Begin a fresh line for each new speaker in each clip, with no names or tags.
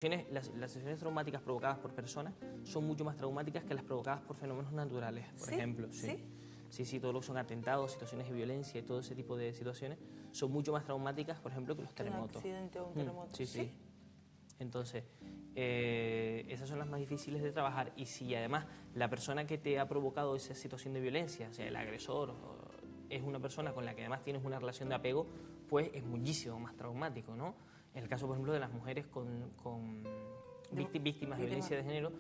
Las situaciones traumáticas provocadas por personas son mucho más traumáticas que las provocadas por fenómenos naturales, por ejemplo. Sí, todo lo que son atentados, situaciones de violencia y todo ese tipo de situaciones son mucho más traumáticas, por ejemplo, que los terremotos.
Un accidente o un terremoto.
Sí. Entonces, esas son las más difíciles de trabajar. Y si además la persona que te ha provocado esa situación de violencia, o sea, el agresor, es una persona con la que además tienes una relación de apego, pues es muchísimo más traumático, ¿no? En el caso, por ejemplo, de las mujeres con víctimas de violencia de género,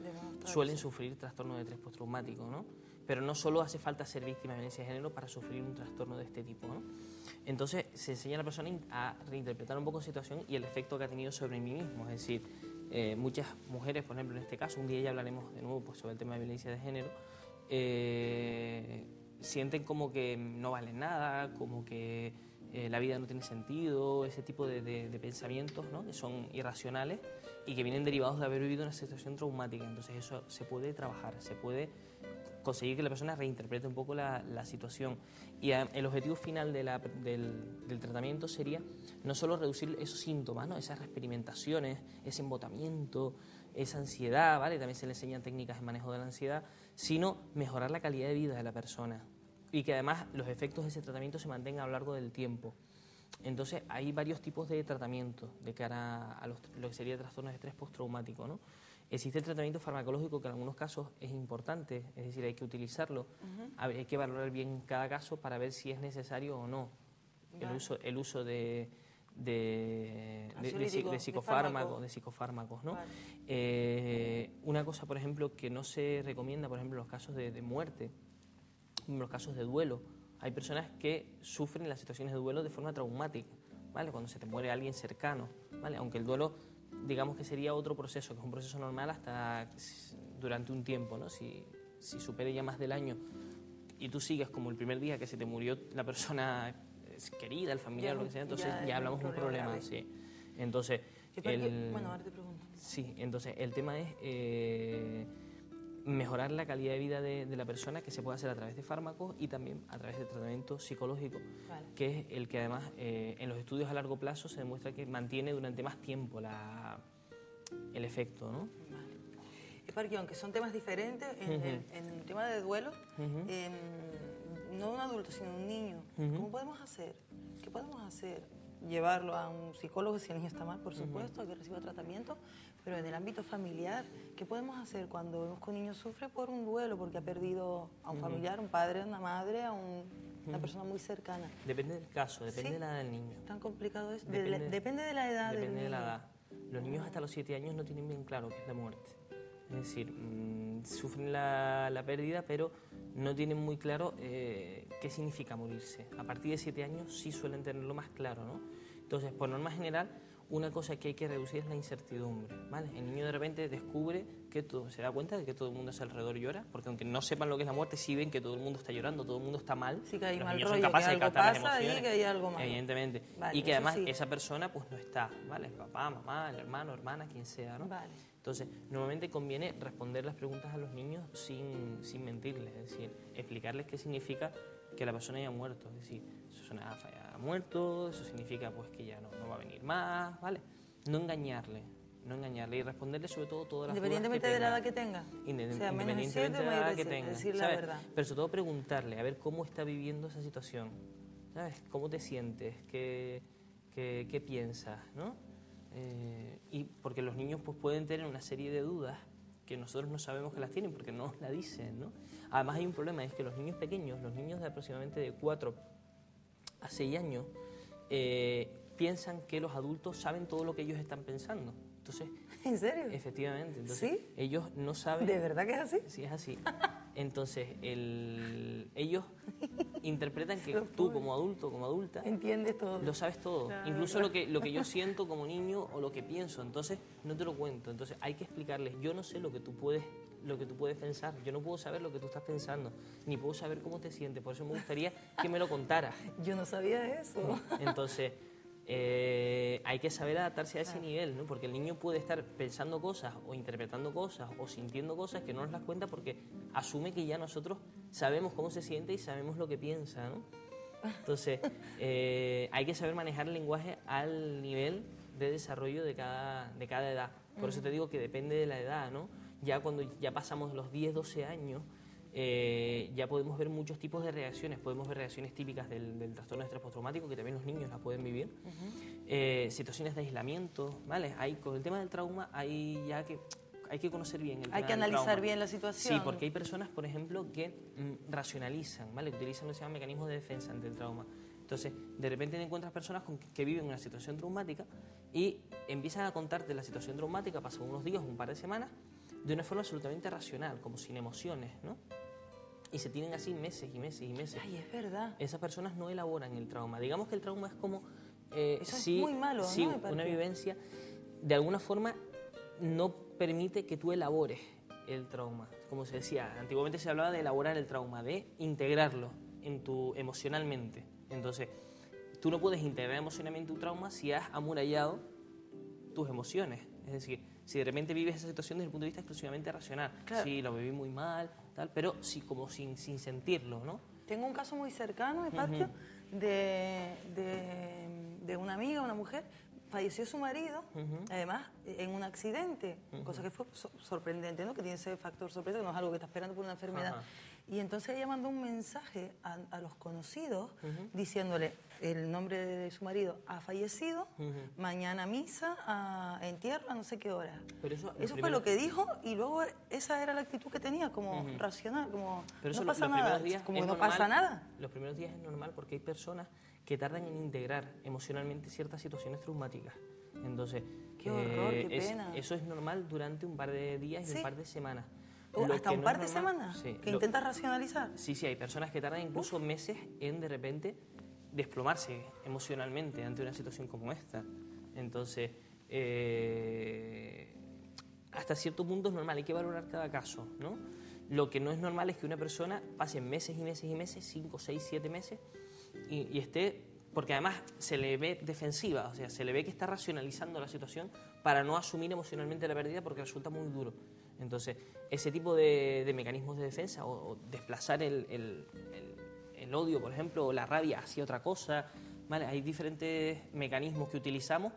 suelen sufrir trastorno de estrés postraumático, ¿no? Pero no solo hace falta ser víctima de violencia de género para sufrir un trastorno de este tipo, ¿no? Entonces, se enseña a la persona a reinterpretar un poco la situación y el efecto que ha tenido sobre mí mismo. Es decir, muchas mujeres, por ejemplo, en este caso, un día ya hablaremos de nuevo pues, sobre el tema de violencia de género, sienten como que no valen nada, como que la vida no tiene sentido, ese tipo de pensamientos, ¿no? Que son irracionales y que vienen derivados de haber vivido una situación traumática. Entonces eso se puede trabajar, se puede conseguir que la persona reinterprete un poco la situación. Y el objetivo final del tratamiento sería no solo reducir esos síntomas, ¿no? Esas experimentaciones, ese embotamiento, esa ansiedad, ¿vale? También se le enseñan técnicas de manejo de la ansiedad, sino mejorar la calidad de vida de la persona. Y que además los efectos de ese tratamiento se mantengan a lo largo del tiempo. Entonces hay varios tipos de tratamiento de cara a lo que sería trastornos de estrés postraumático, ¿no? Existe el tratamiento farmacológico que en algunos casos es importante, es decir, hay que utilizarlo, hay que valorar bien cada caso para ver si es necesario o no el uso de psicofármacos, ¿no? Vale. Una cosa, por ejemplo, que no se recomienda, por ejemplo, en los casos de muerte, en los casos de duelo. Hay personas que sufren las situaciones de duelo de forma traumática, ¿vale? Cuando se te muere alguien cercano, ¿vale? Aunque el duelo, digamos que sería otro proceso, que es un proceso normal hasta durante un tiempo, ¿no? Si supere ya más del año y tú sigues como el primer día que se te murió la persona querida, el familiar, lo que sea, entonces ya hablamos de un problema, sí. Entonces,
bueno, ahora te pregunto.
Sí, entonces el tema es mejorar la calidad de vida de la persona, que se puede hacer a través de fármacos y también a través de tratamiento psicológico, que es el que además en los estudios a largo plazo se demuestra que mantiene durante más tiempo el efecto, ¿no?
Porque aunque son temas diferentes, en el tema de duelo, no un adulto, sino un niño, ¿cómo podemos hacer? ¿Qué podemos hacer? Llevarlo a un psicólogo si el niño está mal, por supuesto, a que reciba tratamiento, pero en el ámbito familiar, ¿qué podemos hacer cuando vemos que un niño sufre por un duelo, porque ha perdido a un familiar, un padre, una madre, a una persona muy cercana?
Depende del caso, depende de la edad del niño.
¿Tan complicado es? Depende de la edad del niño.
Depende de la edad. Los niños hasta los 7 años no tienen bien claro qué es la muerte. Es decir, sufren la pérdida, pero no tienen muy claro qué significa morirse. A partir de 7 años sí suelen tenerlo más claro, ¿no? Entonces, por norma general, una cosa que hay que reducir es la incertidumbre, ¿vale? El niño de repente descubre que se da cuenta de que todo el mundo a su alrededor llora, porque aunque no sepan lo que es la muerte, sí ven que todo el mundo está llorando, todo el mundo está mal.
Sí, que hay
los
mal
niños
rollo,
son capaces
que algo
de captar las
pasa
emociones,
y que hay algo malo.
Evidentemente.
Vale,
y que además
sí,
esa persona pues no está, ¿vale? El papá, mamá, el hermano, hermana, quien sea, ¿no?
Vale.
Entonces, normalmente conviene responder las preguntas a los niños sin mentirles, es decir, explicarles qué significa que la persona haya muerto, es decir, eso es una falla, ha muerto, eso significa pues que ya no va a venir más, ¿vale? No engañarle y responderle sobre todo todas las dudas que tenga.
Independientemente de la edad que tenga.
Independientemente de la edad que tenga,
decir
¿sabes?
La verdad.
Pero sobre todo preguntarle a ver cómo está viviendo esa situación, ¿sabes? ¿Cómo te sientes? ¿Qué piensas? ¿No? Y porque los niños pues pueden tener una serie de dudas que nosotros no sabemos que las tienen porque no nos la dicen, ¿no? Además hay un problema, es que los niños pequeños, los niños de aproximadamente de 4 a 6 años, piensan que los adultos saben todo lo que ellos están pensando. Entonces,
¿en serio?
Efectivamente. Entonces,
¿Sí?
ellos no saben...
¿De verdad que es así?
Sí, es así. Entonces, ellos interpretan que tú como adulto, como adulta...
Entiendes todo.
Lo sabes todo.
Claro,
Incluso
claro.
Lo que yo siento como niño o lo que pienso. Entonces, no te lo cuento. Entonces, hay que explicarles. Yo no sé lo que tú puedes pensar. Yo no puedo saber lo que tú estás pensando. Ni puedo saber cómo te sientes. Por eso me gustaría que me lo contaras.
Yo no sabía eso.
Entonces... hay que saber adaptarse a ese nivel, ¿no? Porque el niño puede estar pensando cosas o interpretando cosas o sintiendo cosas que no nos las cuenta porque asume que ya nosotros sabemos cómo se siente y sabemos lo que piensa, ¿no? Entonces, hay que saber manejar el lenguaje al nivel de desarrollo de cada edad. Por eso te digo que depende de la edad, ¿no? Ya cuando ya pasamos los 10, 12 años, ya podemos ver muchos tipos de reacciones. Podemos ver reacciones típicas del trastorno de estrés postraumático, que también los niños la pueden vivir. Situaciones de aislamiento, ¿vale? Con el tema del trauma hay que conocer bien el tema
Hay que
del
analizar
trauma.
bien la situación.
Sí, porque hay personas, por ejemplo, que racionalizan, ¿vale? Que utilizan lo que se llaman mecanismos de defensa ante el trauma. Entonces, de repente te encuentras personas que viven una situación traumática y empiezan a contarte la situación traumática, pasan unos días, un par de semanas, de una forma absolutamente racional, como sin emociones, ¿no? Y se tienen así meses y meses y meses.
Ay, es verdad.
Esas personas no elaboran el trauma. Digamos que el trauma es como...
Eso es muy malo,
sí,
¿no?
una vivencia, de alguna forma, no permite que tú elabores el trauma. Como se decía, antiguamente se hablaba de elaborar el trauma, de integrarlo emocionalmente. Entonces, tú no puedes integrar emocionalmente un trauma si has amurallado tus emociones. Es decir, si de repente vives esa situación desde el punto de vista exclusivamente racional.
Claro.
Sí, lo viví muy mal, tal, pero sí, como sin sentirlo, ¿no?
Tengo un caso muy cercano, Eparquio, de una amiga, una mujer. Falleció su marido, además, en un accidente, cosa que fue sorprendente, ¿no? Que tiene ese factor sorpresa, que no es algo que está esperando por una enfermedad. Y entonces ella mandó un mensaje a los conocidos diciéndole el nombre de su marido ha fallecido, mañana misa, entierro a no sé qué hora.
Pero eso
fue lo que dijo y luego esa era la actitud que tenía, como racional, como
pero eso
no pasa
los
nada,
días
como
es
no
normal,
pasa nada.
Los primeros días es normal porque hay personas que tardan en integrar emocionalmente ciertas situaciones traumáticas. Entonces,
qué horror, qué pena.
Eso es normal durante un par de días y un par de semanas.
¿Hasta un par de semanas? Sí, ¿que intentas racionalizar?
Sí, hay personas que tardan incluso meses en de repente desplomarse emocionalmente ante una situación como esta. Entonces, hasta cierto punto es normal, hay que valorar cada caso, ¿no? Lo que no es normal es que una persona pase meses y meses y meses, 5, 6, 7 meses, y esté, porque además se le ve defensiva, o sea, se le ve que está racionalizando la situación para no asumir emocionalmente la pérdida porque resulta muy duro. Entonces, ese tipo de mecanismos de defensa o desplazar el odio, por ejemplo, o la rabia hacia otra cosa, ¿vale? Hay diferentes mecanismos que utilizamos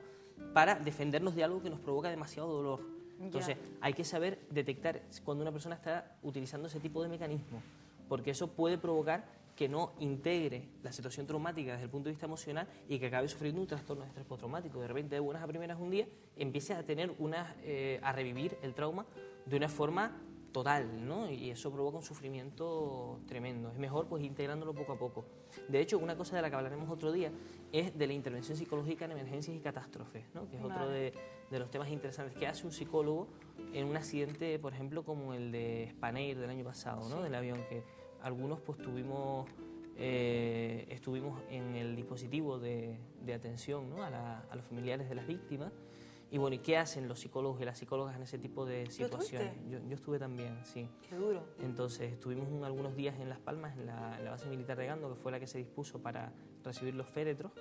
para defendernos de algo que nos provoca demasiado dolor. Entonces, hay que saber detectar cuando una persona está utilizando ese tipo de mecanismos, porque eso puede provocar que no integre la situación traumática desde el punto de vista emocional y que acabe sufriendo un trastorno de estrés postraumático. De repente, de buenas a primeras un día, empiece a tener a revivir el trauma de una forma total, ¿no? Y eso provoca un sufrimiento tremendo. Es mejor pues integrándolo poco a poco. De hecho, una cosa de la que hablaremos otro día es de la intervención psicológica en emergencias y catástrofes, ¿no? Que es otro de los temas interesantes que hace un psicólogo en un accidente, por ejemplo, como el de Spanair del año pasado, ¿no? Del avión, que algunos pues estuvimos en el dispositivo de atención, ¿no? a los familiares de las víctimas. Y bueno, ¿y qué hacen los psicólogos y las psicólogas en ese tipo de situaciones? Yo estuve también, sí.
Qué duro.
Entonces, estuvimos algunos días en Las Palmas, en la base militar de Gando, que fue la que se dispuso para recibir los féretros.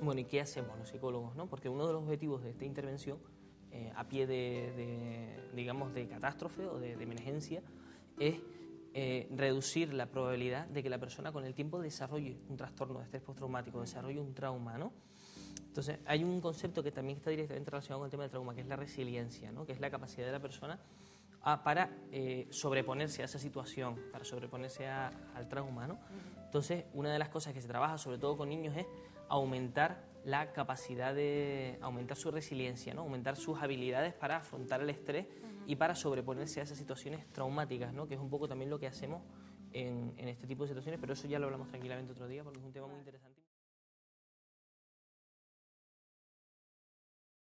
Bueno, ¿y qué hacemos los psicólogos, no? Porque uno de los objetivos de esta intervención, a pie digamos, de catástrofe o de emergencia, es reducir la probabilidad de que la persona con el tiempo desarrolle un trastorno de estrés postraumático, desarrolle un trauma, ¿no? Entonces, hay un concepto que también está directamente relacionado con el tema del trauma, que es la resiliencia, ¿no? Que es la capacidad de la persona para sobreponerse a esa situación, para sobreponerse al trauma, ¿no? Entonces, una de las cosas que se trabaja, sobre todo con niños, es aumentar la capacidad aumentar su resiliencia, ¿no? Aumentar sus habilidades para afrontar el estrés y para sobreponerse a esas situaciones traumáticas, ¿no? Que es un poco también lo que hacemos en este tipo de situaciones, pero eso ya lo hablamos tranquilamente otro día porque es un tema muy interesante.